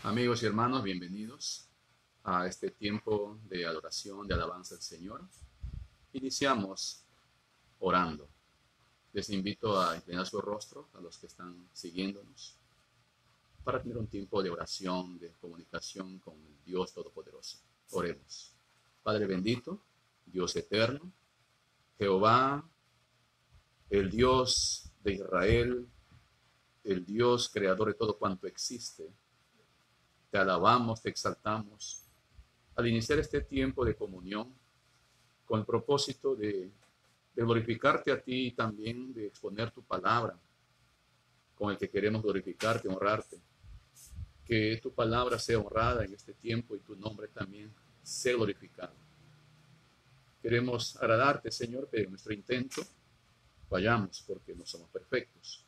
Amigos y hermanos, bienvenidos a este tiempo de adoración, de alabanza al Señor. Iniciamos orando. Les invito a inclinar su rostro a los que están siguiéndonos para tener un tiempo de oración, de comunicación con el Dios Todopoderoso. Oremos. Padre bendito, Dios eterno, Jehová, el Dios de Israel, el Dios creador de todo cuanto existe, te alabamos, te exaltamos al iniciar este tiempo de comunión con el propósito de glorificarte a ti y también de exponer tu palabra con el que queremos glorificarte, honrarte. Que tu palabra sea honrada en este tiempo y tu nombre también sea glorificado. Queremos agradarte, Señor, pero en nuestro intento fallamos porque no somos perfectos.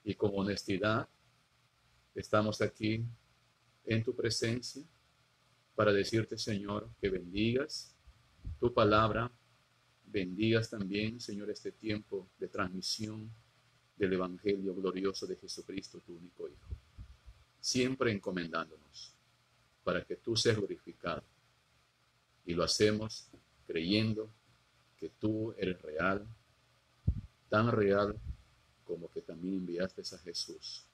Y con honestidad estamos aquí en tu presencia para decirte, Señor, que bendigas tu palabra, bendigas también, Señor, este tiempo de transmisión del Evangelio glorioso de Jesucristo, tu único Hijo, siempre encomendándonos para que tú seas glorificado. Y lo hacemos creyendo que tú eres real, tan real como que también enviaste a Jesús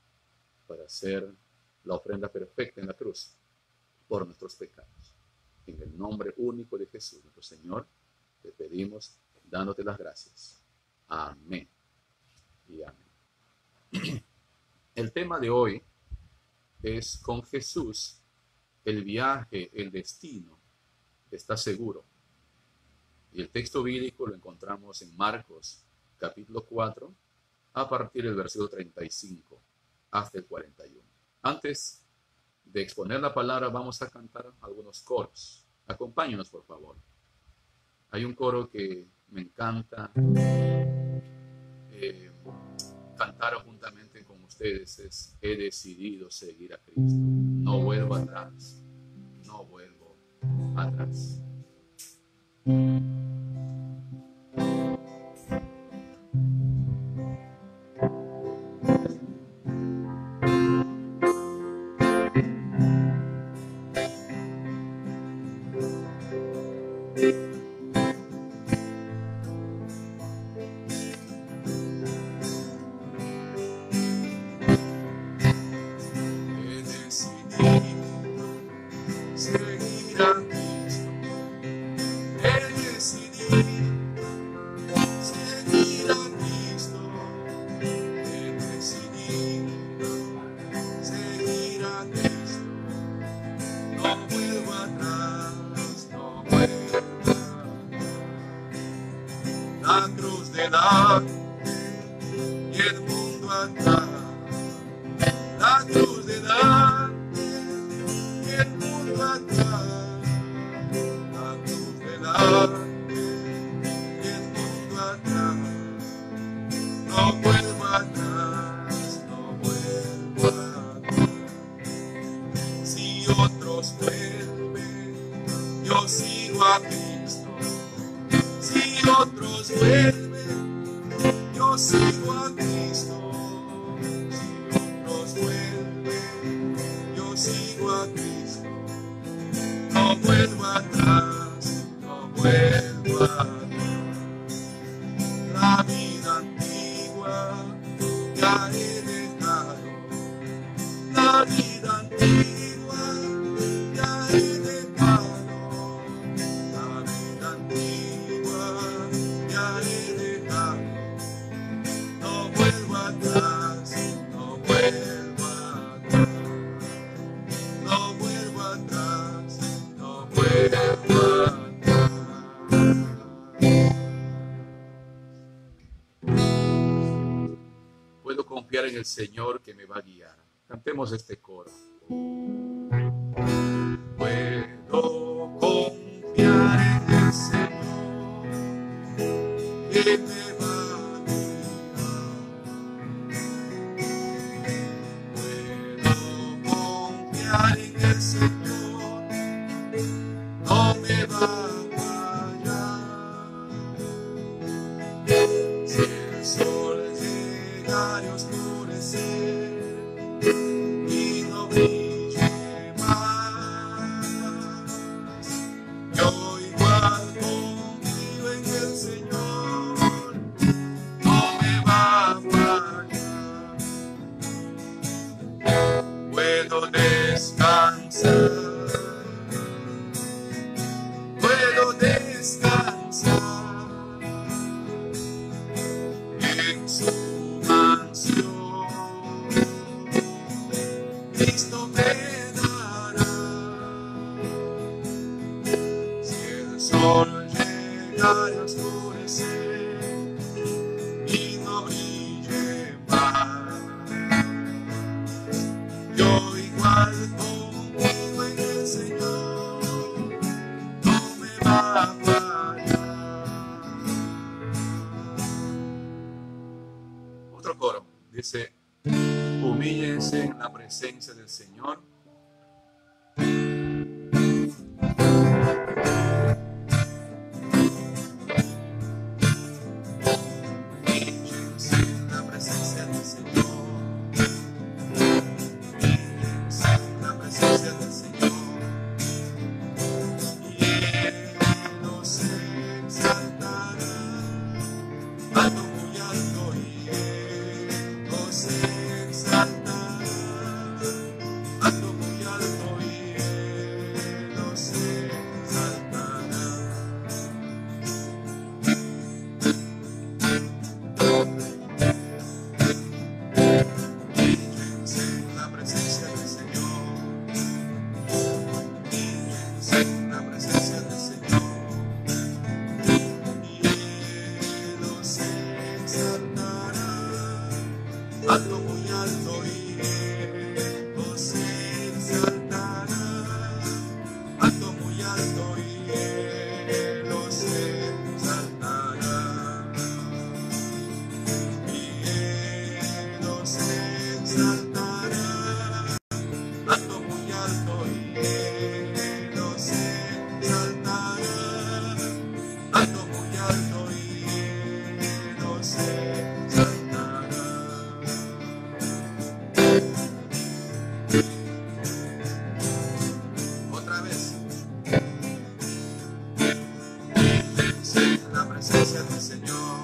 para hacer la ofrenda perfecta en la cruz por nuestros pecados. En el nombre único de Jesús, nuestro Señor, te pedimos dándote las gracias. Amén y amén. El tema de hoy es: con Jesús, el viaje, el destino está seguro. Y el texto bíblico lo encontramos en Marcos, capítulo 4, a partir del versículo 35 hasta el 41. Antes de exponer la palabra, vamos a cantar algunos coros. Acompáñenos, por favor. Hay un coro que me encanta cantar juntamente con ustedes. Es: he decidido seguir a Cristo. No vuelvo atrás. No vuelvo atrás. La cruz delante y el mundo atrás. La cruz delante y el mundo atrás. La cruz delante y el mundo atrás. No vuelvo atrás, no vuelvo atrás. Si otros vuelven, yo sigo a Cristo. Si otros vuelven, yo sigo a Cristo. Si otros vuelven, yo sigo a Cristo. No vuelvo atrás, no vuelvo atrás. La vida antigua ya he dejado. La vida antigua ya he dejado. La vida antigua ya he dejado. No vuelvo atrás, no vuelvo atrás. No vuelvo atrás, no vuelvo atrás. Puedo confiar en el Señor que me va a guiar. Cantemos este coro. Puedo confiar en el Señor que me va a guiar. Puedo confiar en el Señor, no me va a fallar. Si el sol llegare a oscurecer y no brilla Cristo me dará. Si el sol llegara a oscurecer y no brille más, yo igual conmigo en el Señor no me va a fallar. Otro coro dice: humíllense en la presencia del Señor. Humíllense en la presencia del Señor. Humíllense en la presencia del Señor. Y Él los exaltará alto, muy alto, y Él los exaltará alto, muy alto, y Él los exaltará. Humíllense en la presencia del Señor. Humíllense en la presencia del Señor. Y Él los exaltará alto, muy alto, y Él los exaltará alto, muy alto, y Él los exaltará. Y Él los exaltará alto, muy alto, y Él los exaltará alto, muy alto, y Él los exaltará. Otra vez. Humíllense en la presencia del Señor.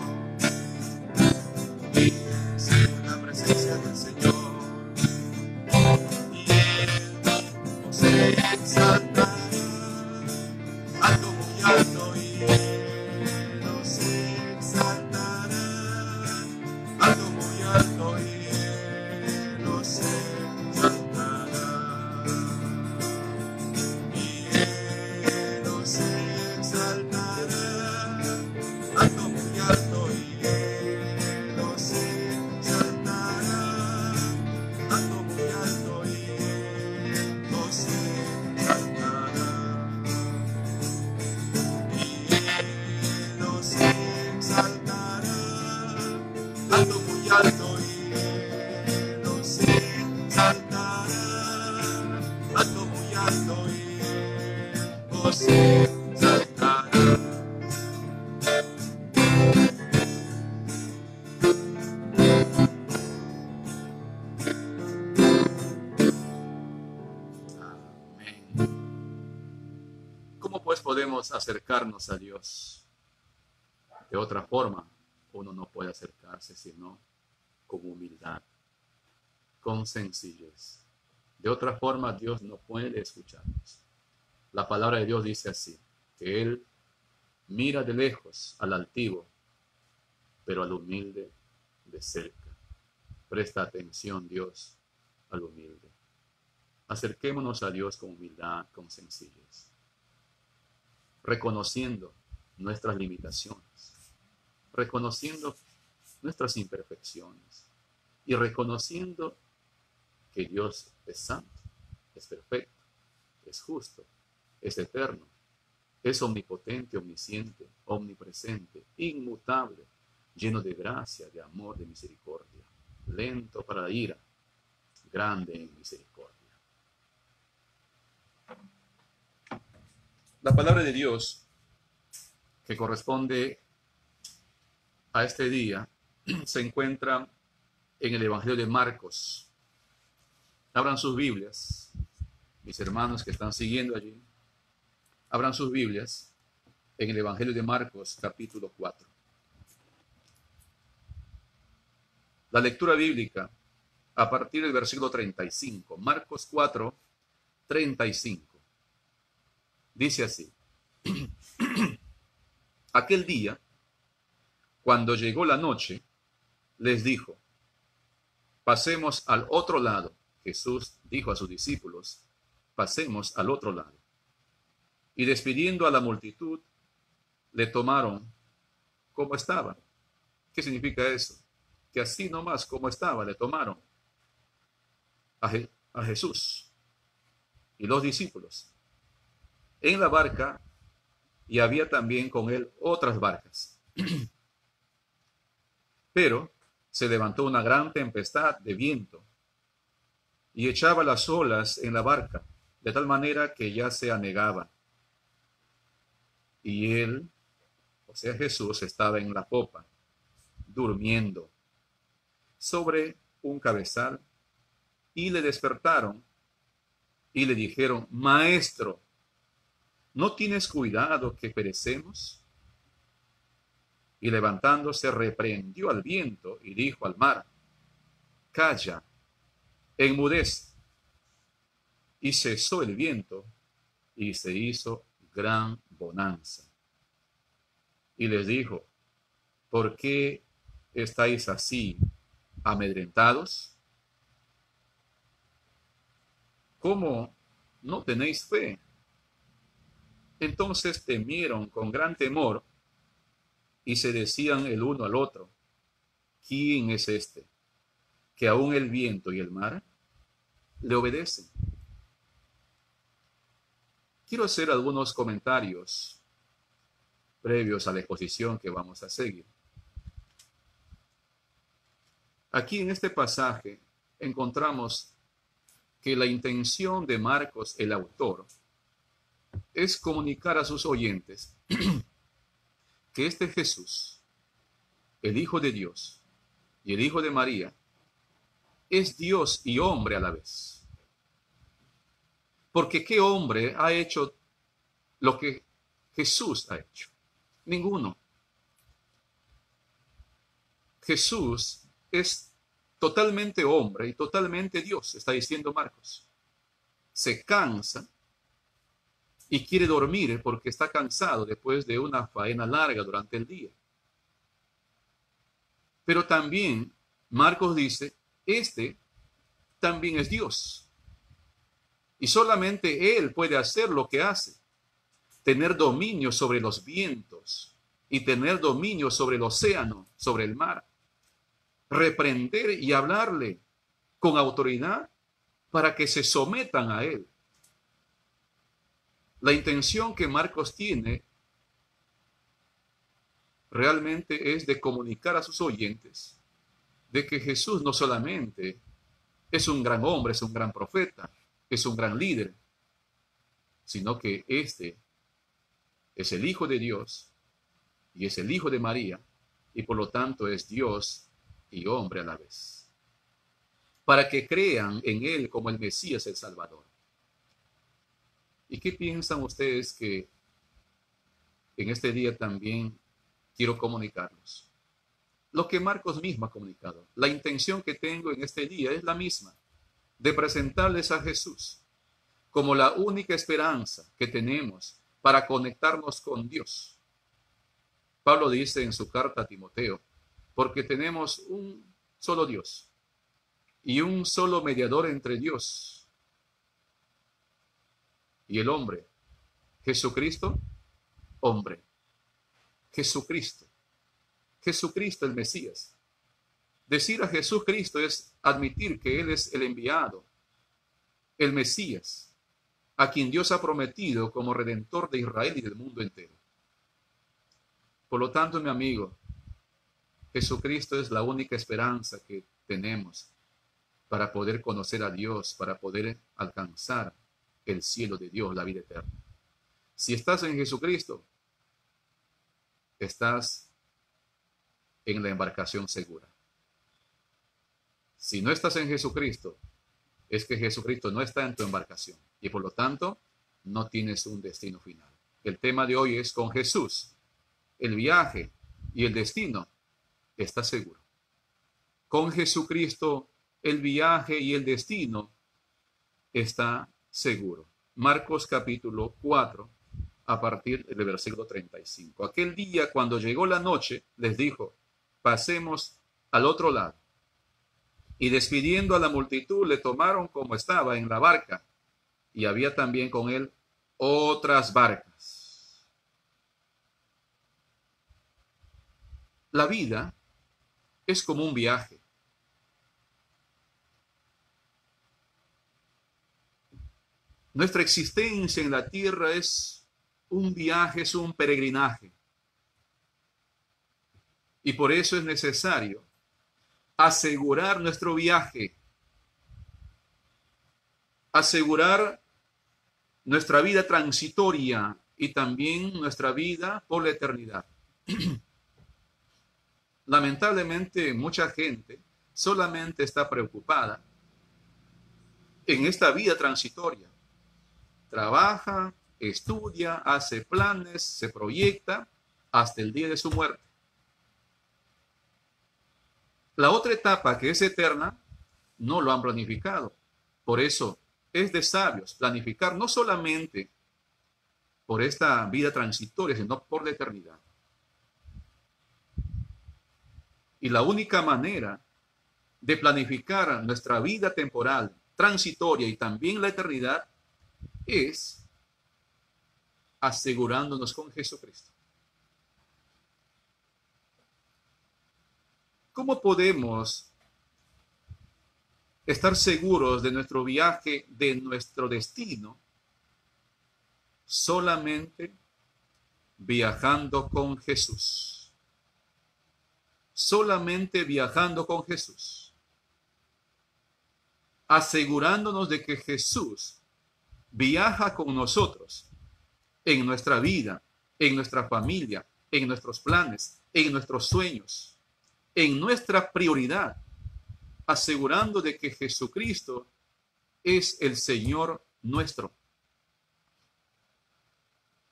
Humíllense en la presencia del Señor. Y Él los exaltará alto, muy alto, y Él los exaltará alto, muy alto, y Él los exaltará. Y Él los exaltará alto, muy alto, y Él los exaltará alto, muy alto, y Él los exaltará. Y Él los exaltará alto, muy alto, y Él los exaltará alto, muy alto, y Él los exaltará. Amén. ¿Cómo pues podemos acercarnos a Dios? De otra forma, uno no puede acercarse sino con humildad, con sencillez. De otra forma, Dios no puede escucharnos. La palabra de Dios dice así, que Él mira de lejos al altivo, pero al humilde de cerca. Presta atención, Dios, al humilde. Acerquémonos a Dios con humildad, con sencillez, reconociendo nuestras limitaciones, reconociendo nuestras imperfecciones y reconociendo que Dios es santo, es perfecto, es justo, es eterno, es omnipotente, omnisciente, omnipresente, inmutable, lleno de gracia, de amor, de misericordia, lento para la ira, grande en misericordia. La palabra de Dios que corresponde a este día se encuentra en el Evangelio de Marcos. Abran sus Biblias, mis hermanos que están siguiendo allí. Abran sus Biblias en el Evangelio de Marcos, capítulo 4. La lectura bíblica a partir del versículo 35. Marcos 4, 35. Dice así. Aquel día, cuando llegó la noche, les dijo, pasemos al otro lado. Jesús dijo a sus discípulos: pasemos al otro lado. Y despidiendo a la multitud, le tomaron como estaba. ¿Qué significa eso? Que así nomás como estaba, le tomaron a Jesús y los discípulos en la barca, y había también con él otras barcas. Pero se levantó una gran tempestad de viento y echaba las olas en la barca, de tal manera que ya se anegaba. Y él, o sea Jesús, estaba en la popa, durmiendo sobre un cabezal, y le despertaron y le dijeron: Maestro, ¿no tienes cuidado que perecemos? Y levantándose reprendió al viento y dijo al mar: Calla, enmudece. Y cesó el viento y se hizo gran bonanza. Y les dijo: ¿por qué estáis así amedrentados? ¿Cómo no tenéis fe? Entonces temieron con gran temor y se decían el uno al otro: ¿quién es este, que aún el viento y el mar le obedecen? Quiero hacer algunos comentarios previos a la exposición que vamos a seguir. Aquí en este pasaje encontramos que la intención de Marcos, el autor, es comunicar a sus oyentes que este Jesús, el Hijo de Dios y el Hijo de María, es Dios y hombre a la vez. Porque ¿qué hombre ha hecho lo que Jesús ha hecho? Ninguno. Jesús es totalmente hombre y totalmente Dios, está diciendo Marcos. Se cansa y quiere dormir porque está cansado después de una faena larga durante el día. Pero también Marcos dice: este también es Dios. Y solamente Él puede hacer lo que hace: tener dominio sobre los vientos y tener dominio sobre el océano, sobre el mar. Reprender y hablarle con autoridad para que se sometan a Él. La intención que Marcos tiene realmente es de comunicar a sus oyentes de que Jesús no solamente es un gran hombre, es un gran profeta, es un gran líder, sino que este es el Hijo de Dios y es el Hijo de María, y por lo tanto es Dios y hombre a la vez, para que crean en Él como el Mesías, el Salvador. ¿Y qué piensan ustedes que en este día también quiero comunicarlos? Lo que Marcos mismo ha comunicado. La intención que tengo en este día es la misma: de presentarles a Jesús como la única esperanza que tenemos para conectarnos con Dios. Pablo dice en su carta a Timoteo: porque tenemos un solo Dios y un solo mediador entre Dios y el hombre, Jesucristo, hombre. Jesucristo el Mesías. Decir a Jesucristo es admitir que Él es el enviado, el Mesías, a quien Dios ha prometido como redentor de Israel y del mundo entero. Por lo tanto, mi amigo, Jesucristo es la única esperanza que tenemos para poder conocer a Dios, para poder alcanzar el cielo de Dios, la vida eterna. Si estás en Jesucristo, estás en la embarcación segura. Si no estás en Jesucristo, es que Jesucristo no está en tu embarcación y por lo tanto no tienes un destino final. El tema de hoy es: con Jesús, el viaje y el destino está seguro. Con Jesucristo, el viaje y el destino está seguro. Marcos capítulo 4, a partir del versículo 35. Aquel día, cuando llegó la noche, les dijo: pasemos al otro lado. Y despidiendo a la multitud, le tomaron como estaba en la barca, y había también con él otras barcas. La vida es como un viaje. Nuestra existencia en la tierra es un viaje, es un peregrinaje. Y por eso es necesario asegurar nuestro viaje, asegurar nuestra vida transitoria y también nuestra vida por la eternidad. Lamentablemente, mucha gente solamente está preocupada en esta vida transitoria. Trabaja, estudia, hace planes, se proyecta hasta el día de su muerte. La otra etapa, que es eterna, no lo han planificado. Por eso es de sabios planificar no solamente por esta vida transitoria, sino por la eternidad. Y la única manera de planificar nuestra vida temporal, transitoria y también la eternidad es asegurándonos con Jesucristo. ¿Cómo podemos estar seguros de nuestro viaje, de nuestro destino? Solamente viajando con Jesús. Solamente viajando con Jesús. Asegurándonos de que Jesús viaja con nosotros en nuestra vida, en nuestra familia, en nuestros planes, en nuestros sueños, en nuestra prioridad, asegurando de que Jesucristo es el Señor nuestro.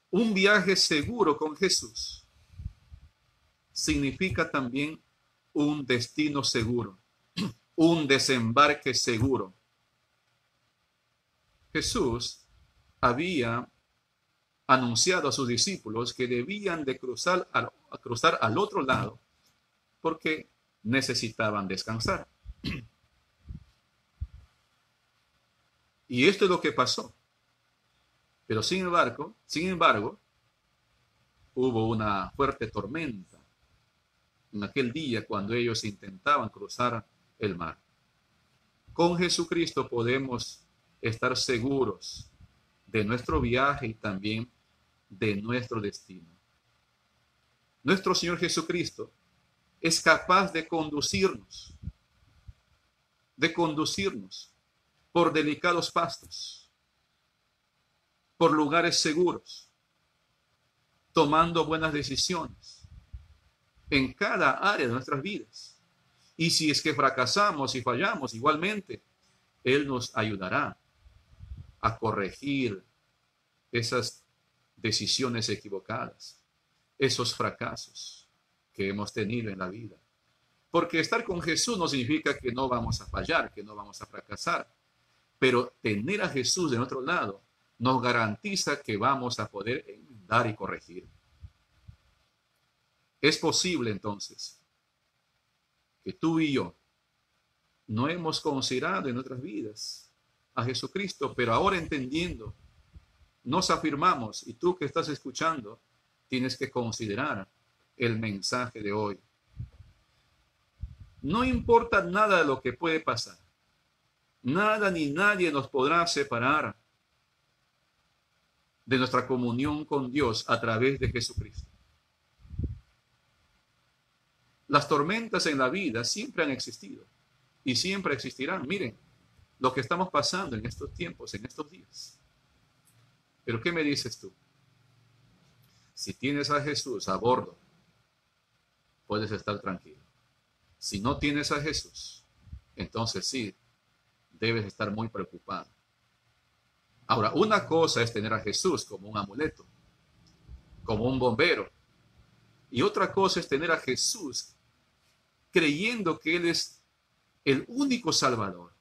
Un viaje seguro con Jesús significa también un destino seguro, un desembarque seguro. Jesús había anunciado a sus discípulos que debían de cruzar al otro lado porque necesitaban descansar. Y esto es lo que pasó. Pero sin embargo, hubo una fuerte tormenta en aquel día cuando ellos intentaban cruzar el mar. Con Jesucristo podemos estar seguros de nuestro viaje y también de nuestro destino. Nuestro Señor Jesucristo es capaz de conducirnos por delicados pastos, por lugares seguros, tomando buenas decisiones en cada área de nuestras vidas. Y si es que fracasamos y fallamos, igualmente, Él nos ayudará a corregir esas decisiones equivocadas, esos fracasos que hemos tenido en la vida. Porque estar con Jesús no significa que no vamos a fallar, que no vamos a fracasar. Pero tener a Jesús de nuestro lado nos garantiza que vamos a poder enmendar y corregir. Es posible entonces que tú y yo no hemos considerado en nuestras vidas a Jesucristo, pero ahora entendiendo, nos afirmamos, y tú que estás escuchando, tienes que considerar el mensaje de hoy. No importa nada de lo que puede pasar. Nada ni nadie nos podrá separar de nuestra comunión con Dios a través de Jesucristo. Las tormentas en la vida siempre han existido y siempre existirán. Miren lo que estamos pasando en estos tiempos, en estos días. Pero ¿qué me dices tú? Si tienes a Jesús a bordo, puedes estar tranquilo. Si no tienes a Jesús, entonces sí, debes estar muy preocupado. Ahora, una cosa es tener a Jesús como un amuleto, como un bombero. Y otra cosa es tener a Jesús creyendo que Él es el único Salvador,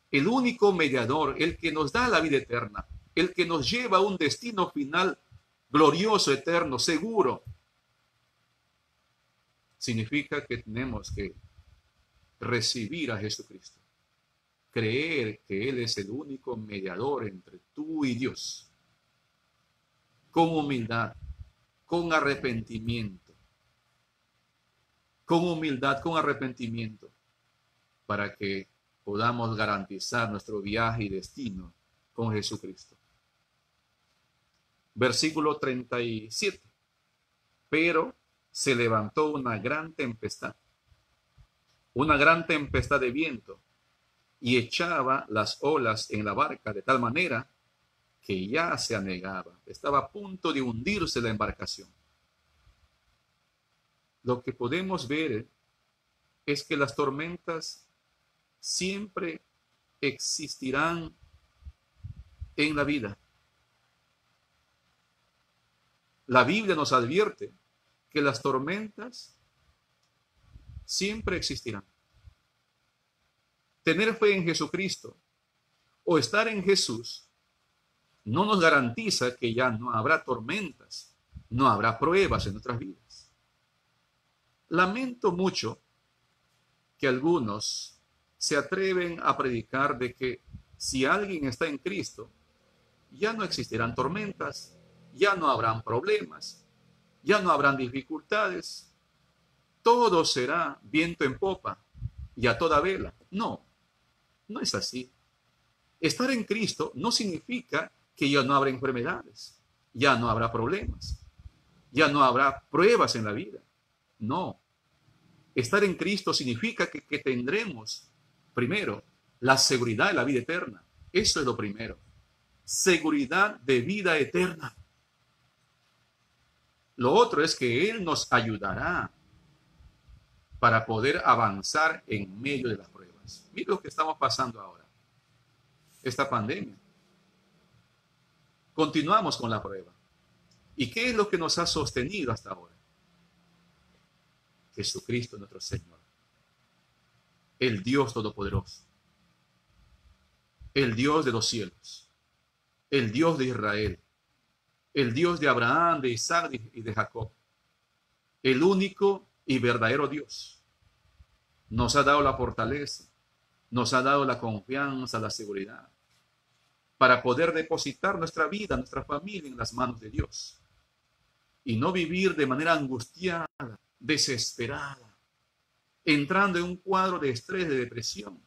el único mediador, el que nos da la vida eterna, el que nos lleva a un destino final glorioso, eterno, seguro. Significa que tenemos que recibir a Jesucristo, creer que Él es el único mediador entre tú y Dios, con humildad, con arrepentimiento, para que podamos garantizar nuestro viaje y destino con Jesucristo. Versículo 37. Pero se levantó una gran tempestad de viento, y echaba las olas en la barca de tal manera que ya se anegaba. Estaba a punto de hundirse la embarcación. Lo que podemos ver es que las tormentas siempre existirán en la vida. La Biblia nos advierte que las tormentas siempre existirán. Tener fe en Jesucristo o estar en Jesús no nos garantiza que ya no habrá tormentas, no habrá pruebas en nuestras vidas. Lamento mucho que algunos se atreven a predicar de que si alguien está en Cristo, ya no existirán tormentas, ya no habrán problemas, ya no habrán dificultades, todo será viento en popa y a toda vela. No, no es así. Estar en Cristo no significa que ya no habrá enfermedades, ya no habrá problemas, ya no habrá pruebas en la vida. No. Estar en Cristo significa que tendremos, primero, la seguridad de la vida eterna. Eso es lo primero. Seguridad de vida eterna. Lo otro es que Él nos ayudará para poder avanzar en medio de las pruebas. Mira lo que estamos pasando ahora. Esta pandemia. Continuamos con la prueba. ¿Y qué es lo que nos ha sostenido hasta ahora? Jesucristo nuestro Señor. El Dios Todopoderoso. El Dios de los cielos. El Dios de Israel. El Dios de Abraham, de Isaac y de Jacob. El único y verdadero Dios. Nos ha dado la fortaleza. Nos ha dado la confianza, la seguridad, para poder depositar nuestra vida, nuestra familia en las manos de Dios. Y no vivir de manera angustiada, desesperada, entrando en un cuadro de estrés, de depresión.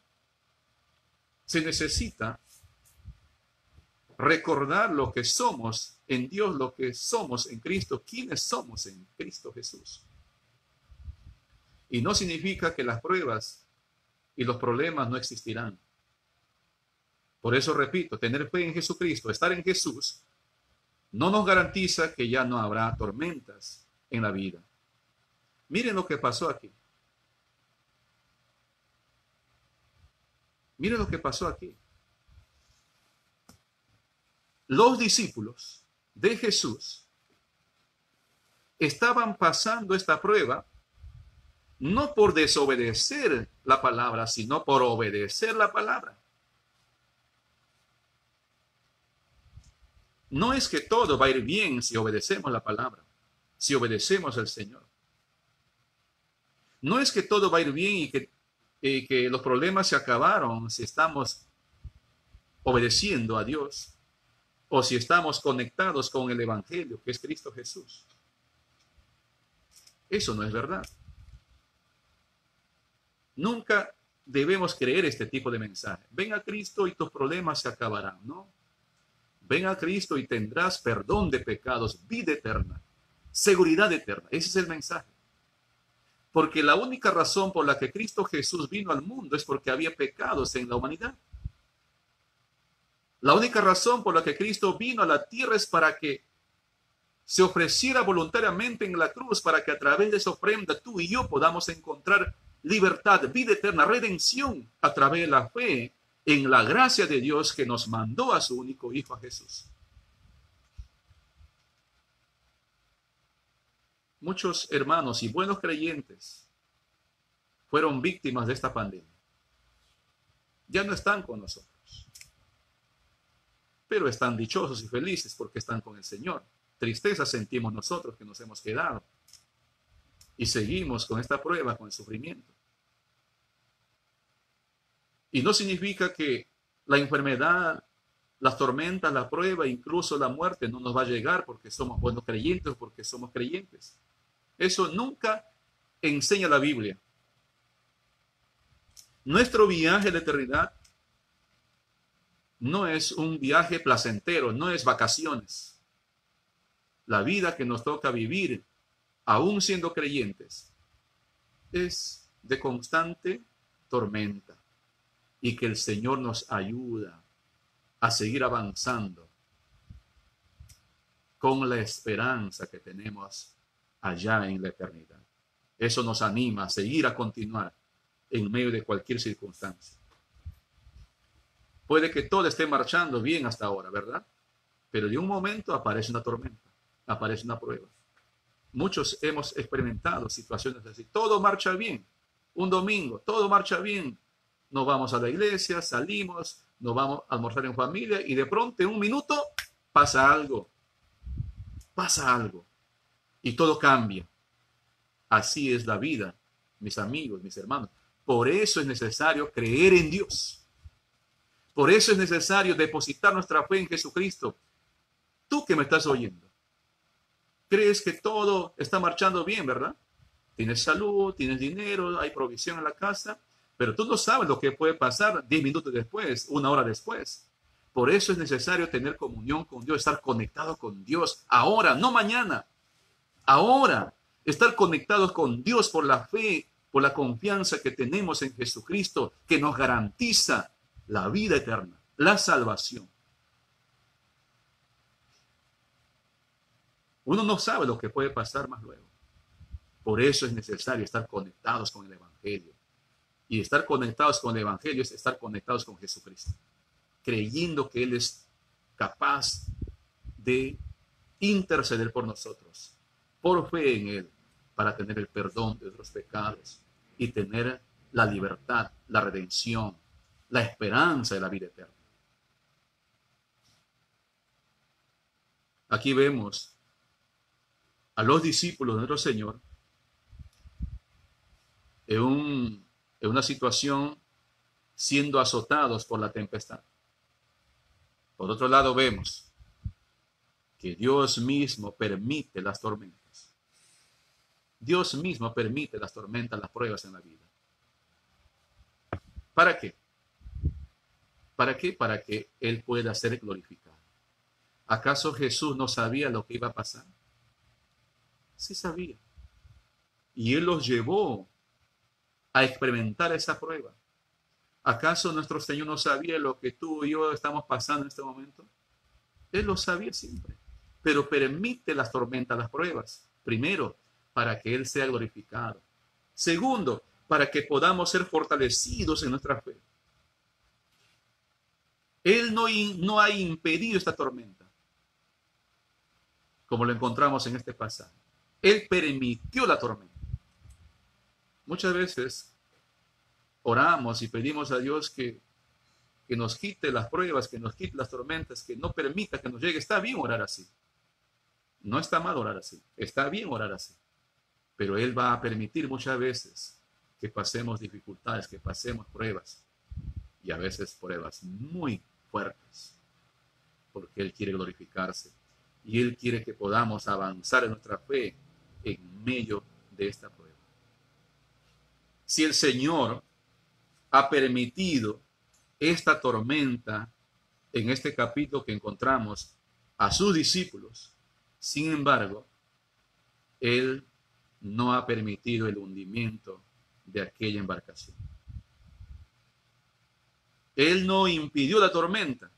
Se necesita recordar lo que somos en Dios, lo que somos en Cristo, quiénes somos en Cristo Jesús. Y no significa que las pruebas y los problemas no existirán. Por eso repito, tener fe en Jesucristo, estar en Jesús, no nos garantiza que ya no habrá tormentas en la vida. Miren lo que pasó aquí. Miren lo que pasó aquí. Los discípulos de Jesús estaban pasando esta prueba no por desobedecer la palabra, sino por obedecer la palabra. No es que todo va a ir bien si obedecemos la palabra, si obedecemos al Señor. No es que todo va a ir bien y que los problemas se acabaron si estamos obedeciendo a Dios o si estamos conectados con el Evangelio, que es Cristo Jesús. Eso no es verdad. Nunca debemos creer este tipo de mensaje. Ven a Cristo y tus problemas se acabarán, ¿no? Ven a Cristo y tendrás perdón de pecados, vida eterna, seguridad eterna. Ese es el mensaje. Porque la única razón por la que Cristo Jesús vino al mundo es porque había pecados en la humanidad. La única razón por la que Cristo vino a la tierra es para que se ofreciera voluntariamente en la cruz, para que a través de esa ofrenda tú y yo podamos encontrar libertad, vida eterna, redención a través de la fe en la gracia de Dios que nos mandó a su único Hijo, a Jesús. Muchos hermanos y buenos creyentes fueron víctimas de esta pandemia. Ya no están con nosotros, pero están dichosos y felices porque están con el Señor. Tristeza sentimos nosotros que nos hemos quedado y seguimos con esta prueba, con el sufrimiento. Y no significa que la enfermedad, las tormentas, la prueba, incluso la muerte no nos va a llegar porque somos buenos creyentes o porque somos creyentes. Eso nunca enseña la Biblia. Nuestro viaje a la eternidad no es un viaje placentero, no es vacaciones. La vida que nos toca vivir, aún siendo creyentes, es de constante tormenta, y que el Señor nos ayuda a seguir avanzando con la esperanza que tenemos allá en la eternidad. Eso nos anima a seguir, a continuar en medio de cualquier circunstancia. Puede que todo esté marchando bien hasta ahora, ¿verdad? Pero de un momento aparece una tormenta, aparece una prueba. Muchos hemos experimentado situaciones así. Todo marcha bien. Un domingo, todo marcha bien. Nos vamos a la iglesia, salimos, nos vamos a almorzar en familia y de pronto en un minuto pasa algo. Pasa algo. Y todo cambia. Así es la vida, mis amigos, mis hermanos. Por eso es necesario creer en Dios. Por eso es necesario depositar nuestra fe en Jesucristo. Tú que me estás oyendo, crees que todo está marchando bien, ¿verdad? Tienes salud, tienes dinero, hay provisión en la casa, pero tú no sabes lo que puede pasar 10 minutos después, 1 hora después. Por eso es necesario tener comunión con Dios, estar conectado con Dios ahora, no mañana. Ahora, estar conectados con Dios por la fe, por la confianza que tenemos en Jesucristo, que nos garantiza la vida eterna, la salvación. Uno no sabe lo que puede pasar más luego. Por eso es necesario estar conectados con el Evangelio. Y estar conectados con el Evangelio es estar conectados con Jesucristo, creyendo que Él es capaz de interceder por nosotros, por fe en Él, para tener el perdón de nuestros pecados y tener la libertad, la redención, la esperanza de la vida eterna. Aquí vemos a los discípulos de nuestro Señor en una situación siendo azotados por la tempestad. Por otro lado, vemos que Dios mismo permite las tormentas. Dios mismo permite las tormentas, las pruebas en la vida. ¿Para qué? ¿Para qué? Para que Él pueda ser glorificado. ¿Acaso Jesús no sabía lo que iba a pasar? Sí sabía. Y Él los llevó a experimentar esa prueba. ¿Acaso nuestro Señor no sabía lo que tú y yo estamos pasando en este momento? Él lo sabía siempre. Pero permite las tormentas, las pruebas. Primero, para que Él sea glorificado. Segundo, para que podamos ser fortalecidos en nuestra fe. Él no ha impedido esta tormenta, como lo encontramos en este pasaje. Él permitió la tormenta. Muchas veces oramos y pedimos a Dios que nos quite las pruebas, que nos quite las tormentas, que no permita que nos llegue. Está bien orar así. No está mal orar así. Está bien orar así. Pero Él va a permitir muchas veces que pasemos dificultades, que pasemos pruebas. Y a veces pruebas muy fuertes. Porque Él quiere glorificarse. Y Él quiere que podamos avanzar en nuestra fe en medio de esta prueba. Si el Señor ha permitido esta tormenta en este capítulo que encontramos a sus discípulos, sin embargo, Él no ha permitido el hundimiento de aquella embarcación. Él no impidió la tormenta,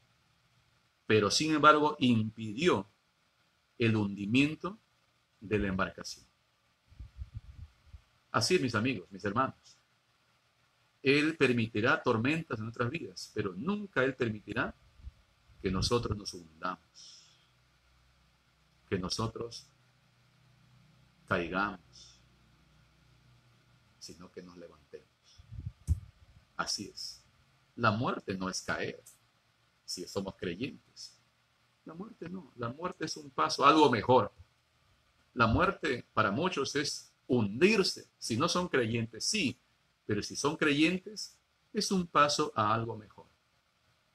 pero sin embargo impidió el hundimiento de la embarcación. Así es, mis amigos, mis hermanos. Él permitirá tormentas en nuestras vidas, pero nunca Él permitirá que nosotros nos hundamos, que nosotros caigamos, sino que nos levantemos. Así es. La muerte no es caer, si somos creyentes. La muerte no. La muerte es un paso, algo mejor. La muerte para muchos es hundirse. Si no son creyentes, sí. Pero si son creyentes, es un paso a algo mejor.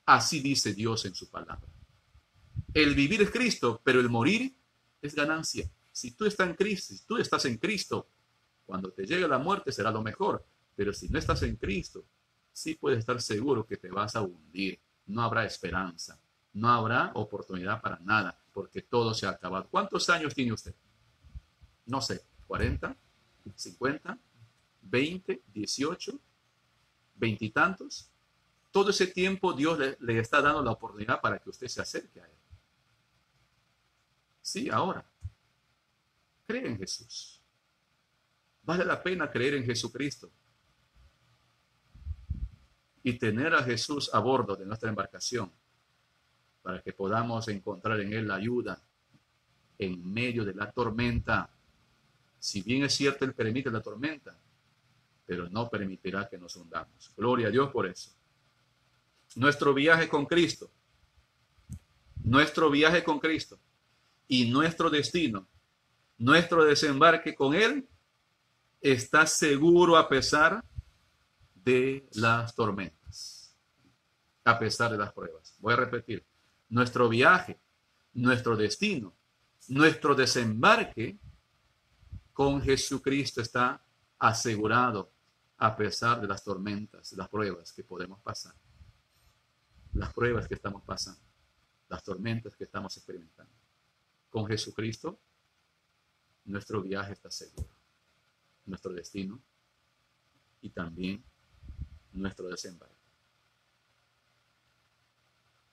Así dice Dios en su palabra. El vivir es Cristo, pero el morir es ganancia. Si tú estás en Cristo, si tú estás en Cristo, cuando te llegue la muerte será lo mejor. Pero si no estás en Cristo, sí puedes estar seguro que te vas a hundir. No habrá esperanza, no habrá oportunidad para nada, porque todo se ha acabado. ¿Cuántos años tiene usted? No sé, 40, 50, 20, 18, 20 y tantos. Todo ese tiempo Dios le está dando la oportunidad para que usted se acerque a Él. Sí, ahora. Cree en Jesús. Vale la pena creer en Jesucristo y tener a Jesús a bordo de nuestra embarcación para que podamos encontrar en Él la ayuda en medio de la tormenta. Si bien es cierto, Él permite la tormenta, pero no permitirá que nos hundamos. Gloria a Dios por eso. Nuestro viaje con Cristo y nuestro destino, nuestro desembarque con Él está seguro a pesar de las tormentas, a pesar de las pruebas. Voy a repetir, nuestro viaje, nuestro destino, nuestro desembarque con Jesucristo está asegurado a pesar de las tormentas, las pruebas que podemos pasar, las pruebas que estamos pasando, las tormentas que estamos experimentando. Con Jesucristo, nuestro viaje está seguro, nuestro destino y también nuestro desembarque.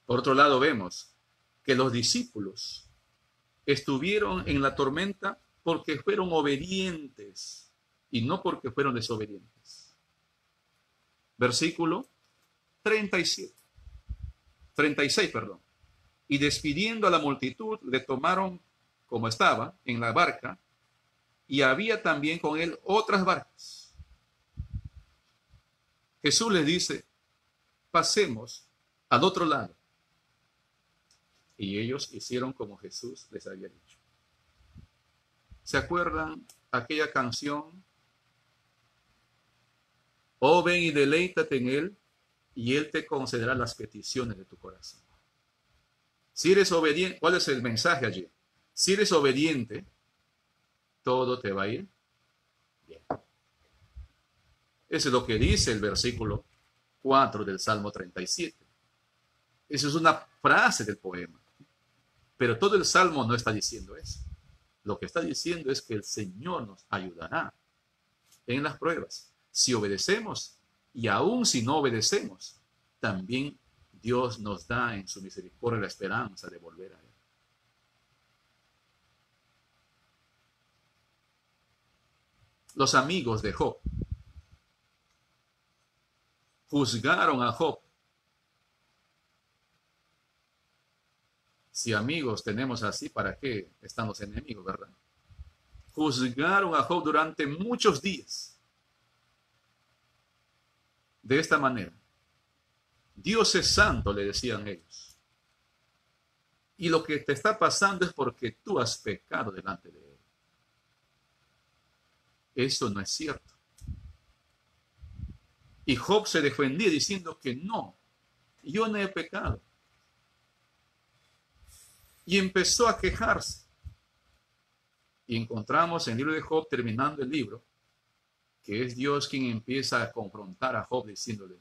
Por otro lado, vemos que los discípulos estuvieron en la tormenta porque fueron obedientes y no porque fueron desobedientes. Versículo 36. Y despidiendo a la multitud, le tomaron como estaba en la barca, y había también con él otras barcas. Jesús les dice, pasemos al otro lado. Y ellos hicieron como Jesús les había dicho. ¿Se acuerdan aquella canción? Oh, ven y deleítate en Él, y Él te concederá las peticiones de tu corazón. Si eres obediente, ¿cuál es el mensaje allí? Si eres obediente, todo te va a ir bien. Eso es lo que dice el versículo 4 del Salmo 37. Esa es una frase del poema. Pero todo el Salmo no está diciendo eso. Lo que está diciendo es que el Señor nos ayudará en las pruebas. Si obedecemos y aún si no obedecemos, también Dios nos da en su misericordia la esperanza de volver a Él. Los amigos de Job juzgaron a Job. Si amigos tenemos así, ¿para qué están los enemigos, verdad? Juzgaron a Job durante muchos días. De esta manera, Dios es santo, le decían ellos. Y lo que te está pasando es porque tú has pecado delante de Él. Eso no es cierto. Y Job se defendía diciendo que no, yo no he pecado. Y empezó a quejarse. Y encontramos en el libro de Job, terminando el libro, que es Dios quien empieza a confrontar a Job diciéndole,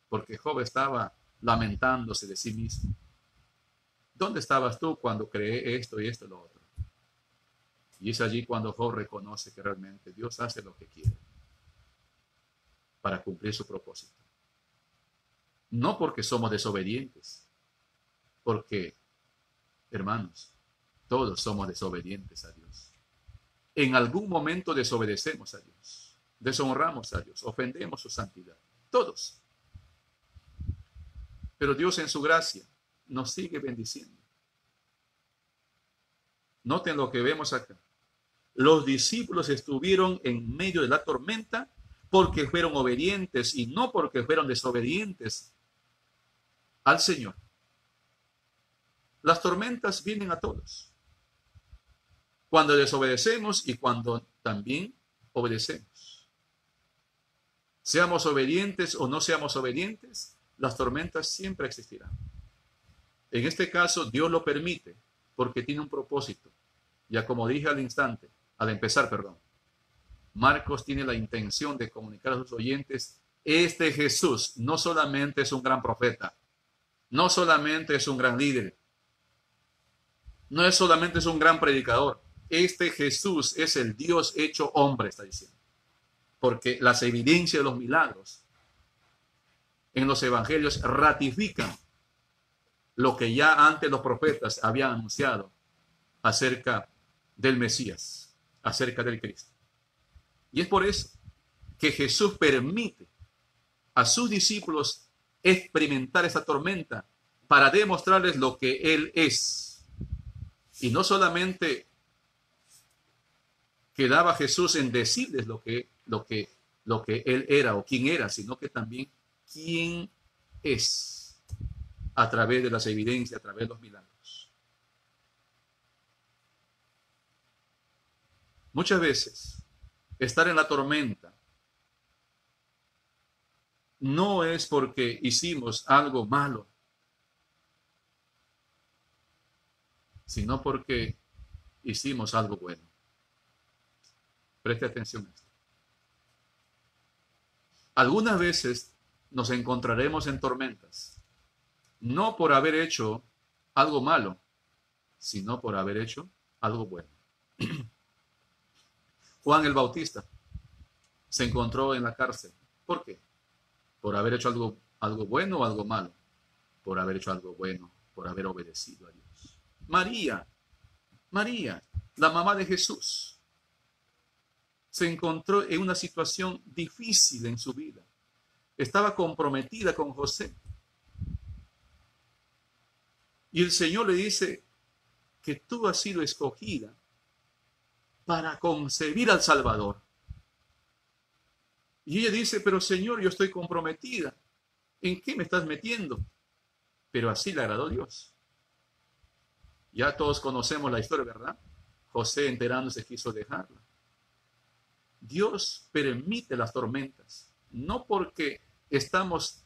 porque Job estaba lamentándose de sí mismo. ¿Dónde estabas tú cuando creé esto y esto y lo otro? Y es allí cuando Job reconoce que realmente Dios hace lo que quiere para cumplir su propósito. No porque somos desobedientes, porque, hermanos, todos somos desobedientes a Dios. En algún momento desobedecemos a Dios, deshonramos a Dios, ofendemos su santidad. Todos. Pero Dios en su gracia nos sigue bendiciendo. Noten lo que vemos acá. Los discípulos estuvieron en medio de la tormenta porque fueron obedientes y no porque fueron desobedientes al Señor. Las tormentas vienen a todos. Cuando desobedecemos y cuando también obedecemos. Seamos obedientes o no seamos obedientes, las tormentas siempre existirán. En este caso, Dios lo permite porque tiene un propósito. Ya como dije al empezar, Marcos tiene la intención de comunicar a sus oyentes, este Jesús no solamente es un gran profeta, no solamente es un gran líder, no es solamente es un gran predicador, este Jesús es el Dios hecho hombre, está diciendo. Porque las evidencias de los milagros en los evangelios ratifican lo que ya antes los profetas habían anunciado acerca del Mesías, acerca del Cristo. Y es por eso que Jesús permite a sus discípulos experimentar esa tormenta para demostrarles lo que Él es. Y no solamente quedaba Jesús en decirles lo que Él era o quién era, sino que también quién es a través de las evidencias, a través de los milagros. Muchas veces, estar en la tormenta no es porque hicimos algo malo, sino porque hicimos algo bueno. Preste atención a esto. Algunas veces nos encontraremos en tormentas, no por haber hecho algo malo, sino por haber hecho algo bueno. Juan el Bautista se encontró en la cárcel. ¿Por qué? ¿Por haber hecho algo bueno o algo malo? Por haber hecho algo bueno, por haber obedecido a Dios. María, la mamá de Jesús, se encontró en una situación difícil en su vida. Estaba comprometida con José. Y el Señor le dice que tú has sido escogida para concebir al Salvador. Y ella dice, pero Señor, yo estoy comprometida. ¿En qué me estás metiendo? Pero así le agradó Dios. Ya todos conocemos la historia, ¿verdad? José, enterándose, quiso dejarla. Dios permite las tormentas, no porque estamos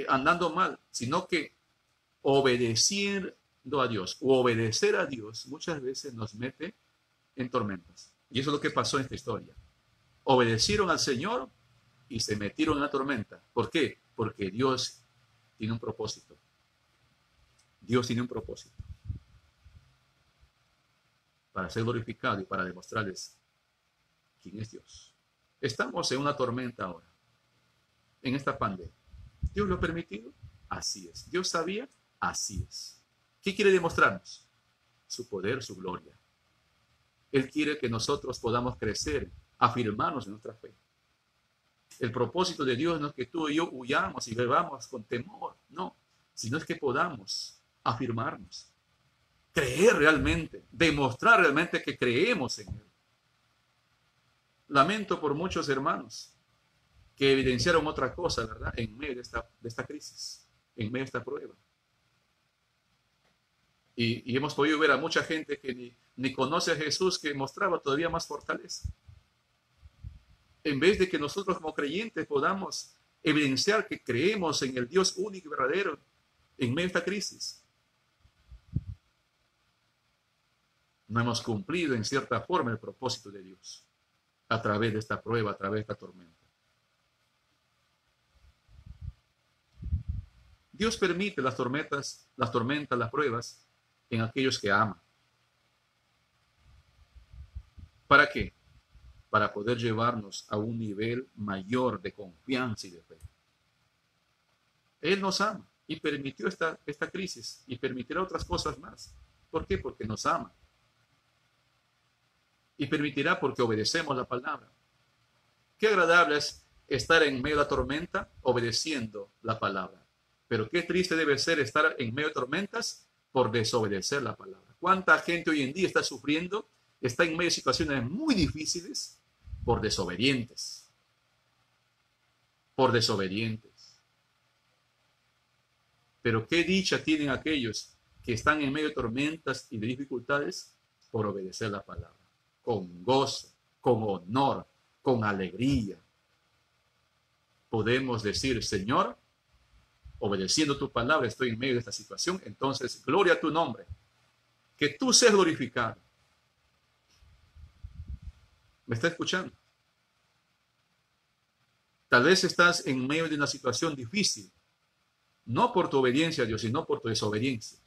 andando mal, sino que obedeciendo a Dios o obedecer a Dios muchas veces nos mete en tormentas. Y eso es lo que pasó en esta historia. Obedecieron al Señor y se metieron en la tormenta. ¿Por qué? Porque Dios tiene un propósito. Dios tiene un propósito para ser glorificado y para demostrarles quién es Dios. Estamos en una tormenta ahora, en esta pandemia. ¿Dios lo ha permitido? Así es. ¿Dios sabía? Así es. ¿Qué quiere demostrarnos? Su poder, su gloria. Él quiere que nosotros podamos crecer, afirmarnos en nuestra fe. El propósito de Dios no es que tú y yo huyamos y bebamos con temor, no, sino es que podamos afirmarnos, creer realmente, demostrar realmente que creemos en Él. Lamento por muchos hermanos que evidenciaron otra cosa, ¿verdad? En medio de esta crisis, en medio de esta prueba. Y hemos podido ver a mucha gente que ni conoce a Jesús, que mostraba todavía más fortaleza. En vez de que nosotros como creyentes podamos evidenciar que creemos en el Dios único y verdadero en medio de esta crisis, no hemos cumplido en cierta forma el propósito de Dios a través de esta prueba, a través de esta tormenta. Dios permite las tormentas, las pruebas en aquellos que aman. ¿Para qué? Para poder llevarnos a un nivel mayor de confianza y de fe. Él nos ama y permitió esta crisis y permitirá otras cosas más. ¿Por qué? Porque nos ama. Y permitirá porque obedecemos la palabra. Qué agradable es estar en medio de la tormenta obedeciendo la palabra. Pero qué triste debe ser estar en medio de tormentas por desobedecer la palabra. ¿Cuánta gente hoy en día está sufriendo? Está en medio de situaciones muy difíciles por desobedientes. Por desobedientes. Pero qué dicha tienen aquellos que están en medio de tormentas y de dificultades por obedecer la palabra. Con gozo, con honor, con alegría. podemos decir, Señor, obedeciendo tu palabra, estoy en medio de esta situación, entonces, gloria a tu nombre. Que tú seas glorificado. ¿Me está escuchando? Tal vez estás en medio de una situación difícil, no por tu obediencia a Dios, sino por tu desobediencia.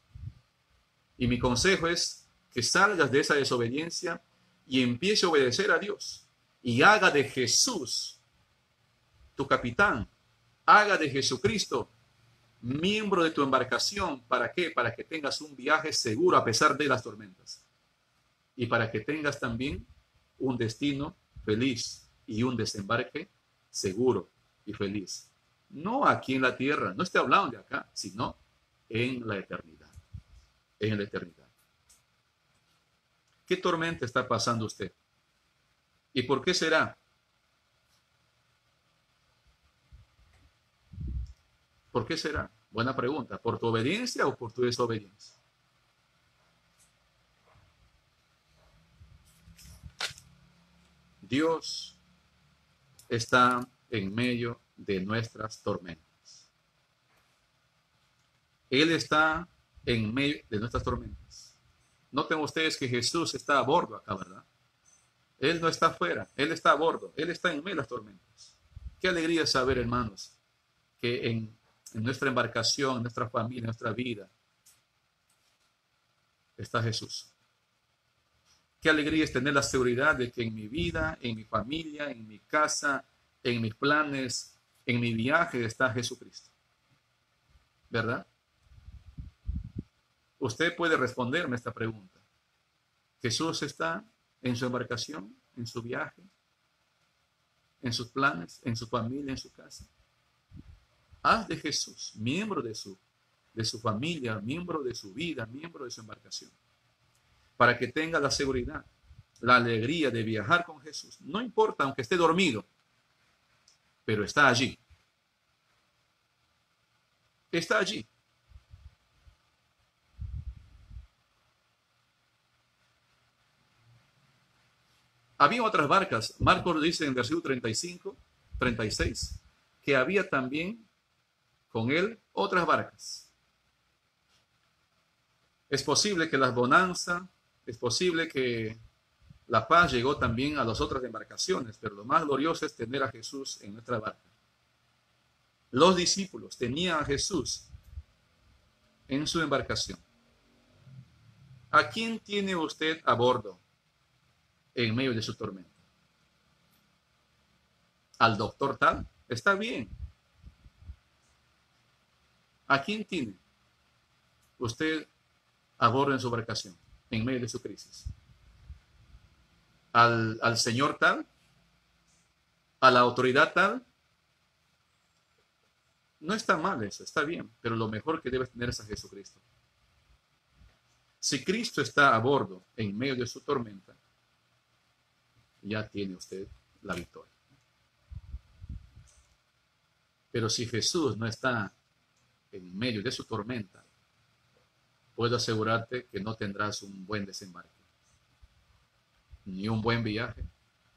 Y mi consejo es que salgas de esa desobediencia y empiece a obedecer a Dios. Y haga de Jesús tu capitán. Haga de Jesucristo miembro de tu embarcación. ¿Para qué? Para que tengas un viaje seguro a pesar de las tormentas. Y para que tengas también un destino feliz y un desembarque seguro y feliz. No aquí en la tierra, no estoy hablando de acá, sino en la eternidad. En la eternidad. ¿Qué tormenta está pasando usted? ¿Y por qué será? ¿Por qué será? Buena pregunta. ¿Por tu obediencia o por tu desobediencia? Dios está en medio de nuestras tormentas. Él está en medio de nuestras tormentas. Noten ustedes que Jesús está a bordo acá, ¿verdad? Él no está afuera, Él está a bordo, Él está en medio de las tormentas. Qué alegría saber, hermanos, que en nuestra embarcación, en nuestra familia, en nuestra vida, está Jesús. Qué alegría es tener la seguridad de que en mi vida, en mi familia, en mi casa, en mis planes, en mi viaje está Jesucristo. ¿Verdad? Usted puede responderme esta pregunta. ¿Jesús está en su embarcación, en su viaje, en sus planes, en su familia, en su casa? Haz de Jesús miembro de su familia, miembro de su vida, miembro de su embarcación, para que tenga la seguridad, la alegría de viajar con Jesús. No importa, aunque esté dormido, pero está allí. Está allí. Había otras barcas. Marcos dice en versículo 35, 36, que había también con él otras barcas. Es posible que las bonanzas, es posible que la paz llegó también a las otras embarcaciones, pero lo más glorioso es tener a Jesús en nuestra barca. Los discípulos tenían a Jesús en su embarcación. ¿A quién tiene usted a bordo en medio de su tormenta? ¿Al doctor tal? Está bien. ¿A quién tiene usted a bordo en su embarcación en medio de su crisis? ¿Al señor tal? ¿A la autoridad tal? No está mal eso, está bien, pero lo mejor que debes tener es a Jesucristo. Si Cristo está a bordo en medio de su tormenta, ya tiene usted la victoria. Pero si Jesús no está en medio de su tormenta, puedo asegurarte que no tendrás un buen desembarque, ni un buen viaje,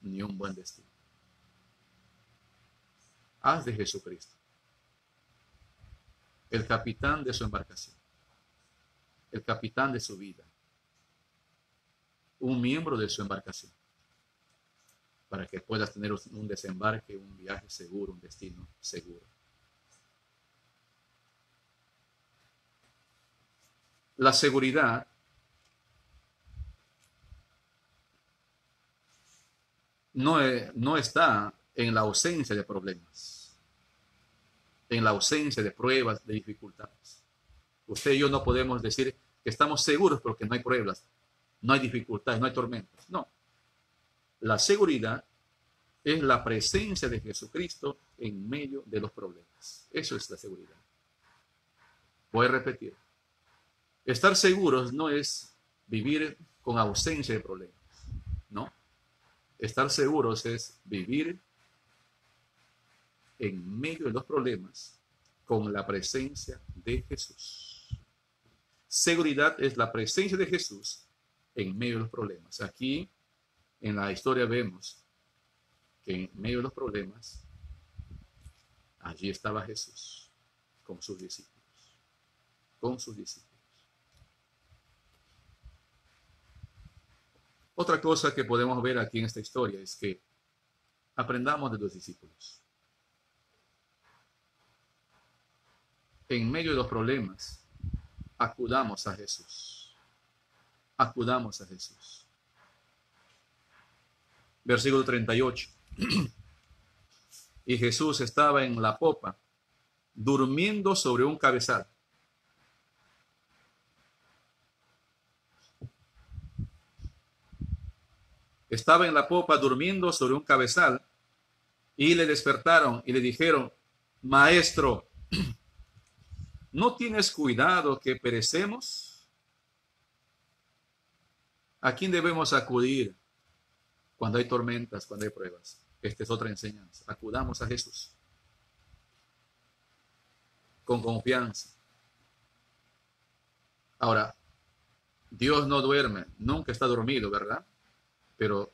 ni un buen destino. Haz de Jesucristo el capitán de su embarcación, el capitán de su vida, un miembro de su embarcación, para que puedas tener un desembarque, un viaje seguro, un destino seguro. La seguridad no está en la ausencia de problemas, en la ausencia de pruebas, de dificultades. Usted y yo no podemos decir que estamos seguros porque no hay pruebas, no hay dificultades, no hay tormentas. No. La seguridad es la presencia de Jesucristo en medio de los problemas. Eso es la seguridad. Voy a repetir. Estar seguros no es vivir con ausencia de problemas. No. Estar seguros es vivir en medio de los problemas con la presencia de Jesús. Seguridad es la presencia de Jesús en medio de los problemas. Aquí en la historia vemos que en medio de los problemas Allí estaba Jesús con sus discípulos. Con sus discípulos. Otra cosa que podemos ver aquí en esta historia es que aprendamos de los discípulos. En medio de los problemas, acudamos a Jesús. Acudamos a Jesús. Versículo 38. Y Jesús estaba en la popa, durmiendo sobre un cabezal. Estaba en la popa durmiendo sobre un cabezal, y le despertaron y le dijeron: Maestro, ¿no tienes cuidado que perecemos? ¿A quién debemos acudir cuando hay tormentas, cuando hay pruebas? Esta es otra enseñanza. Acudamos a Jesús con confianza. Ahora, Dios no duerme, nunca está dormido, ¿verdad? Pero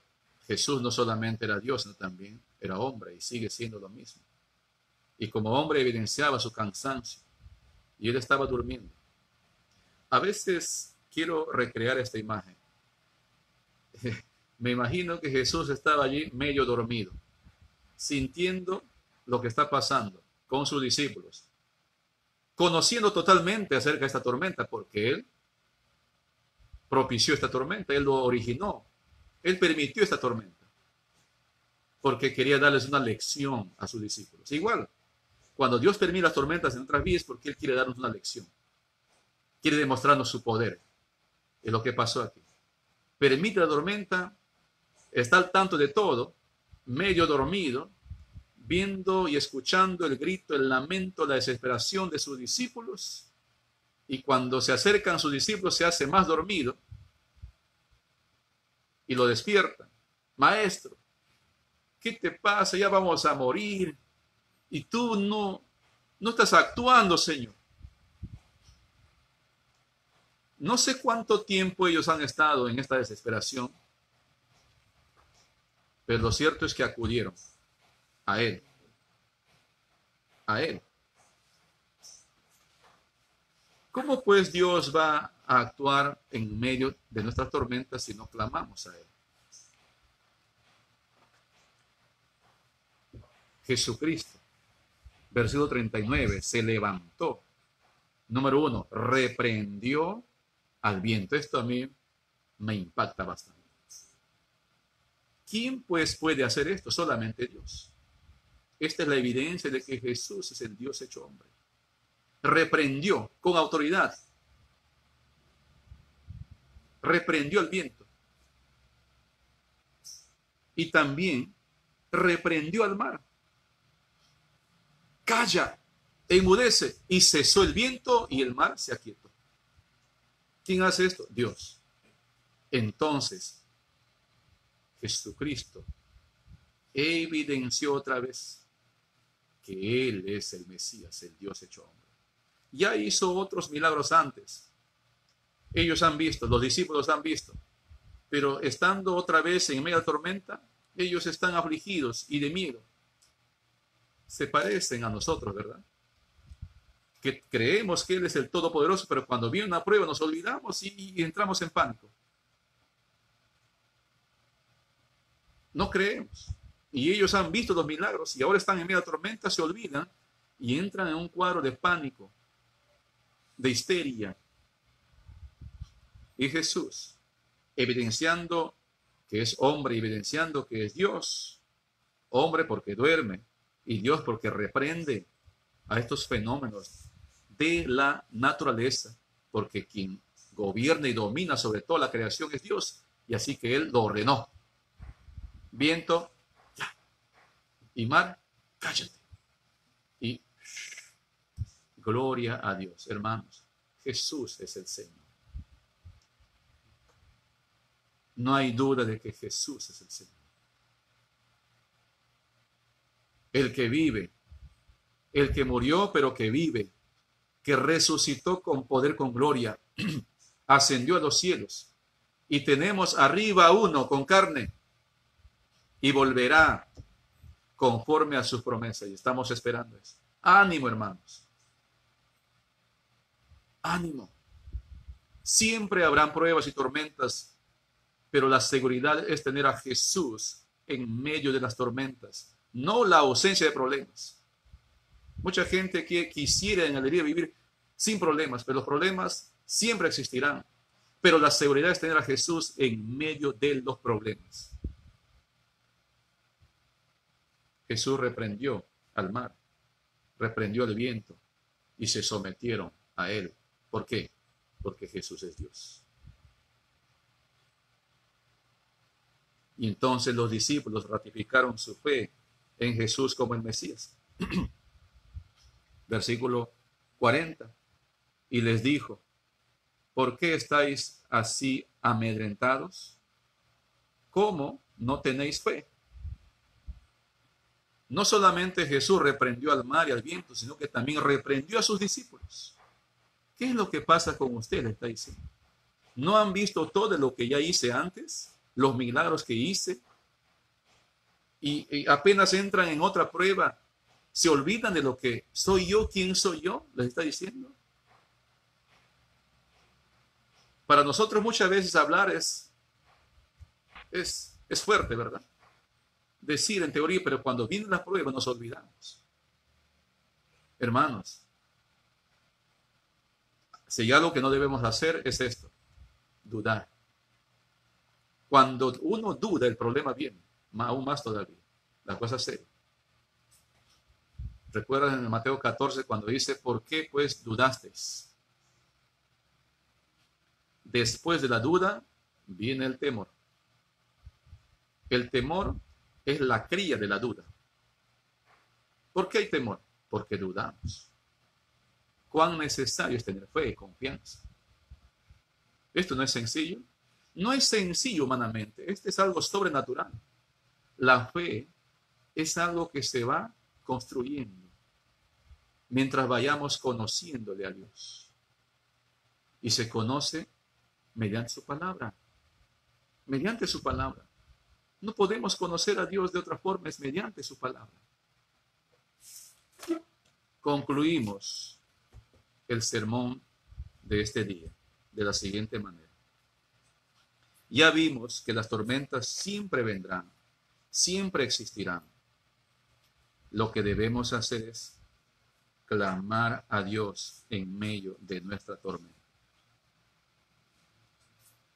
Jesús no solamente era Dios, sino también era hombre y sigue siendo lo mismo. Y como hombre evidenciaba su cansancio y él estaba durmiendo. A veces quiero recrear esta imagen. Me imagino que Jesús estaba allí medio dormido, sintiendo lo que está pasando con sus discípulos, conociendo totalmente acerca de esta tormenta, porque él propició esta tormenta, él lo originó, él permitió esta tormenta, porque quería darles una lección a sus discípulos. Igual, cuando Dios permite las tormentas en otras vidas, porque él quiere darnos una lección, quiere demostrarnos su poder. Es lo que pasó aquí. Permite la tormenta, está al tanto de todo, medio dormido, viendo y escuchando el grito, el lamento, la desesperación de sus discípulos, y cuando se acercan sus discípulos se hace más dormido y lo despiertan. Maestro, ¿qué te pasa? Ya vamos a morir y tú no estás actuando, Señor. No sé cuánto tiempo ellos han estado en esta desesperación, pero lo cierto es que acudieron a Él. A Él. ¿Cómo pues Dios va a actuar en medio de nuestras tormentas si no clamamos a Él? Jesucristo, versículo 39, se levantó. Número 1, reprendió al viento. Esto a mí me impacta bastante. ¿Quién pues puede hacer esto? Solamente Dios. Esta es la evidencia de que Jesús es el Dios hecho hombre. Reprendió con autoridad. Reprendió al viento. Y también reprendió al mar. Calla, enmudece. Y cesó el viento y el mar se aquietó. ¿Quién hace esto? Dios. Entonces, Jesucristo evidenció otra vez que Él es el Mesías, el Dios hecho hombre. Ya hizo otros milagros antes. Ellos han visto, los discípulos han visto. Pero estando otra vez en medio de la tormenta, ellos están afligidos y de miedo. Se parecen a nosotros, ¿verdad? Que creemos que Él es el Todopoderoso, pero cuando viene una prueba nos olvidamos y entramos en pánico. No creemos. Y ellos han visto los milagros y ahora están en medio de la tormenta, se olvidan y entran en un cuadro de pánico, de histeria. Y Jesús, evidenciando que es hombre, evidenciando que es Dios, hombre porque duerme y Dios porque reprende a estos fenómenos de la naturaleza, porque quien gobierna y domina sobre toda la creación es Dios, y así que Él lo ordenó. Viento, ya. Y mar, cállate. Y gloria a Dios, hermanos. Jesús es el Señor. No hay duda de que Jesús es el Señor. El que vive, el que murió pero que vive, que resucitó con poder, con gloria, ascendió a los cielos. Y tenemos arriba uno con carne y volverá conforme a sus promesas. Y estamos esperando eso. Ánimo, hermanos. Ánimo. Siempre habrán pruebas y tormentas, pero la seguridad es tener a Jesús en medio de las tormentas, no la ausencia de problemas. Mucha gente que quisiera en alegría vivir sin problemas, pero los problemas siempre existirán. Pero la seguridad es tener a Jesús en medio de los problemas. Jesús reprendió al mar, reprendió al viento y se sometieron a él. ¿Por qué? Porque Jesús es Dios. Y entonces los discípulos ratificaron su fe en Jesús como el Mesías. Versículo 40. Y les dijo, ¿por qué estáis así amedrentados? ¿Cómo no tenéis fe? No solamente Jesús reprendió al mar y al viento, sino que también reprendió a sus discípulos. ¿Qué es lo que pasa con usted? Le está diciendo. ¿No han visto todo lo que ya hice antes? Los milagros que hice. Y apenas entran en otra prueba, se olvidan de lo que soy yo, quién soy yo, les está diciendo. Para nosotros muchas veces hablar es fuerte, ¿verdad? Decir en teoría, pero cuando vienen las pruebas nos olvidamos. Hermanos, si hay algo que no debemos hacer es esto, dudar. Cuando uno duda, el problema viene, aún más todavía, la cosa es seria. Recuerdan en Mateo 14 cuando dice, ¿por qué pues dudasteis? Después de la duda viene el temor. El temor es la cría de la duda. ¿Por qué hay temor? Porque dudamos. ¿Cuán necesario es tener fe y confianza? Esto no es sencillo. No es sencillo humanamente. Este es algo sobrenatural. La fe es algo que se va construyendo mientras vayamos conociéndole a Dios. Y se conoce mediante su palabra. Mediante su palabra. No podemos conocer a Dios de otra forma, es mediante su palabra. Concluimos el sermón de este día de la siguiente manera. Ya vimos que las tormentas siempre vendrán, siempre existirán. Lo que debemos hacer es clamar a Dios en medio de nuestra tormenta.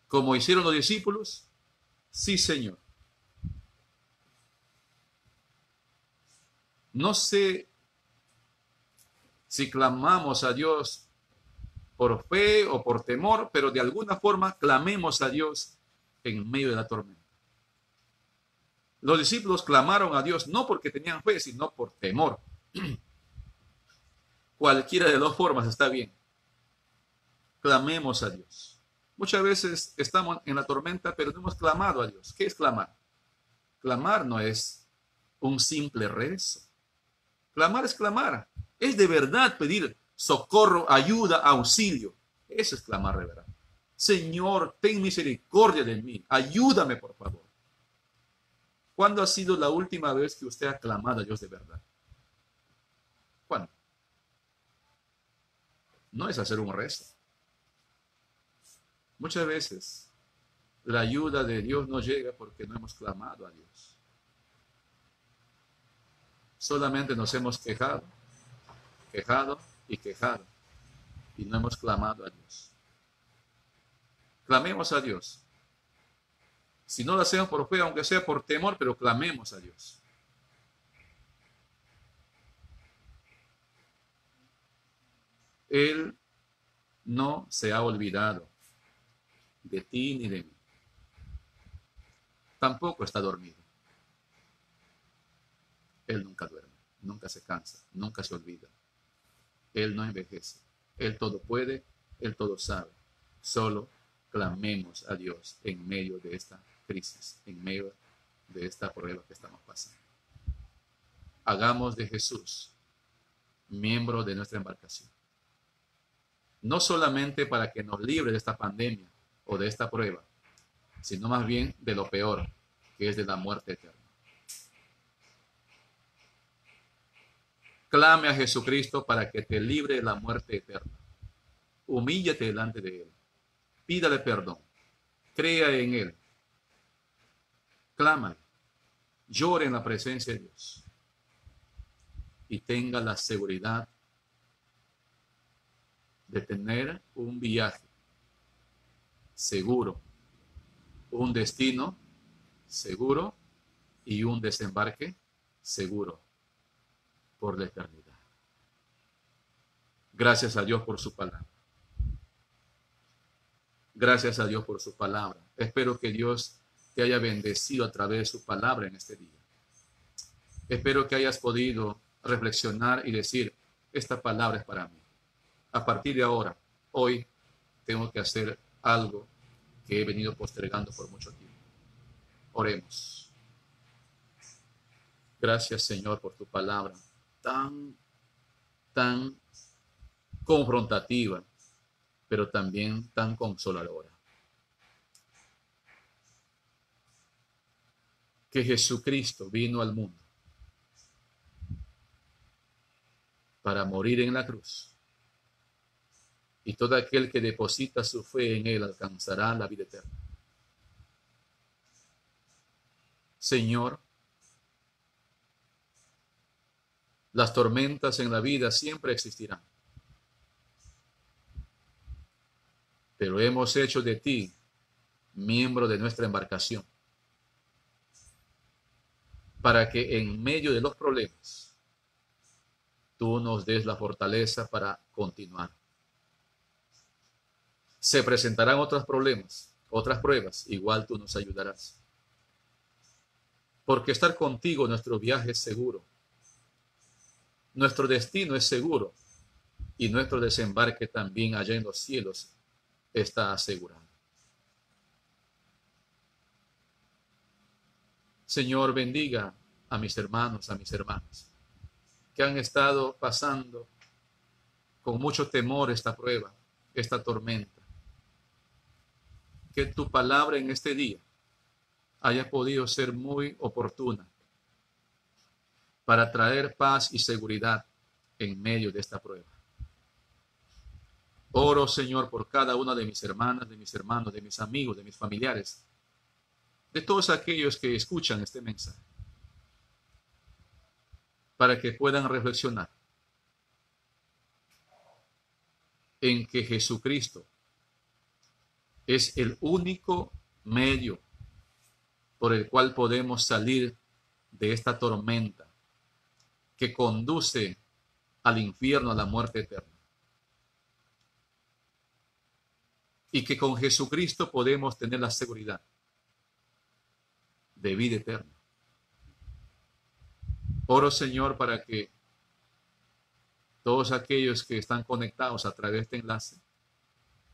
Como hicieron los discípulos, sí, Señor. No sé si clamamos a Dios por fe o por temor, pero de alguna forma clamemos a Dios en medio de la tormenta. Los discípulos clamaron a Dios no porque tenían fe, sino por temor. Cualquiera de dos formas está bien. Clamemos a Dios. Muchas veces estamos en la tormenta, pero no hemos clamado a Dios. ¿Qué es clamar? Clamar no es un simple rezo. Clamar es clamar. Es de verdad pedir socorro, ayuda, auxilio. Eso es clamar de verdad. Señor, ten misericordia de mí. Ayúdame, por favor. ¿Cuándo ha sido la última vez que usted ha clamado a Dios de verdad? ¿Cuándo? No es hacer un rezo. Muchas veces la ayuda de Dios no llega porque no hemos clamado a Dios. Solamente nos hemos quejado y no hemos clamado a Dios. Clamemos a Dios. Si no lo hacemos por fe, aunque sea por temor, pero clamemos a Dios. Él no se ha olvidado de ti ni de mí. Tampoco está dormido. Él nunca duerme, nunca se cansa, nunca se olvida. Él no envejece. Él todo puede, Él todo sabe. Solo clamemos a Dios en medio de esta crisis, en medio de esta prueba que estamos pasando. Hagamos de Jesús miembro de nuestra embarcación. No solamente para que nos libre de esta pandemia o de esta prueba, sino más bien de lo peor, que es de la muerte eterna. Clame a Jesucristo para que te libre de la muerte eterna. Humíllate delante de Él. Pídale perdón. Crea en Él. Clama. Llore en la presencia de Dios. Y tenga la seguridad de tener un viaje seguro, un destino seguro y un desembarque seguro por la eternidad. Gracias a Dios por su palabra. Gracias a Dios por su palabra. Espero que Dios te haya bendecido a través de su palabra en este día. Espero que hayas podido reflexionar y decir, esta palabra es para mí. A partir de ahora, hoy, tengo que hacer algo que he venido postergando por mucho tiempo. Oremos. Gracias, Señor, por tu palabra tan confrontativa, pero también tan consoladora. Que Jesucristo vino al mundo para morir en la cruz. Y todo aquel que deposita su fe en Él alcanzará la vida eterna. Señor, las tormentas en la vida siempre existirán. Pero hemos hecho de ti miembro de nuestra embarcación, para que en medio de los problemas tú nos des la fortaleza para continuar. Se presentarán otros problemas, otras pruebas, igual tú nos ayudarás. Porque estar contigo, nuestro viaje es seguro. Nuestro destino es seguro y nuestro desembarque también allá en los cielos está asegurado. Señor, bendiga a mis hermanos, a mis hermanas, que han estado pasando con mucho temor esta prueba, esta tormenta. Que tu palabra en este día haya podido ser muy oportuna para traer paz y seguridad en medio de esta prueba. Oro, Señor, por cada una de mis hermanas, de mis hermanos, de mis amigos, de mis familiares, de todos aquellos que escuchan este mensaje, para que puedan reflexionar en que Jesucristo es el único medio por el cual podemos salir de esta tormenta que conduce al infierno, a la muerte eterna. Y que con Jesucristo podemos tener la seguridad de vida eterna. Oro, Señor, para que todos aquellos que están conectados a través de este enlace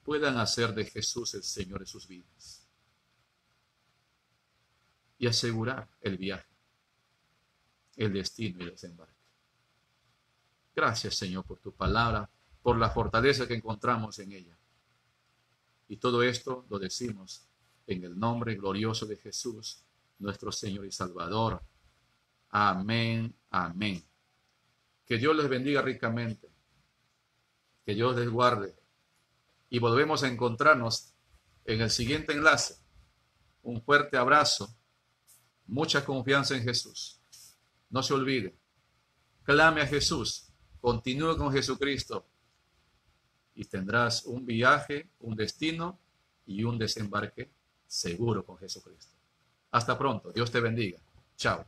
puedan hacer de Jesús el Señor de sus vidas y asegurar el viaje, el destino y el desembarque. Gracias, Señor, por tu palabra, por la fortaleza que encontramos en ella. Y todo esto lo decimos en el nombre glorioso de Jesús, nuestro Señor y Salvador. Amén, amén. Que Dios les bendiga ricamente, que Dios les guarde. Y volvemos a encontrarnos en el siguiente enlace. Un fuerte abrazo, mucha confianza en Jesús. No se olvide, clame a Jesús, continúe con Jesucristo y tendrás un viaje, un destino y un desembarque seguro con Jesucristo. Hasta pronto, Dios te bendiga. Chao.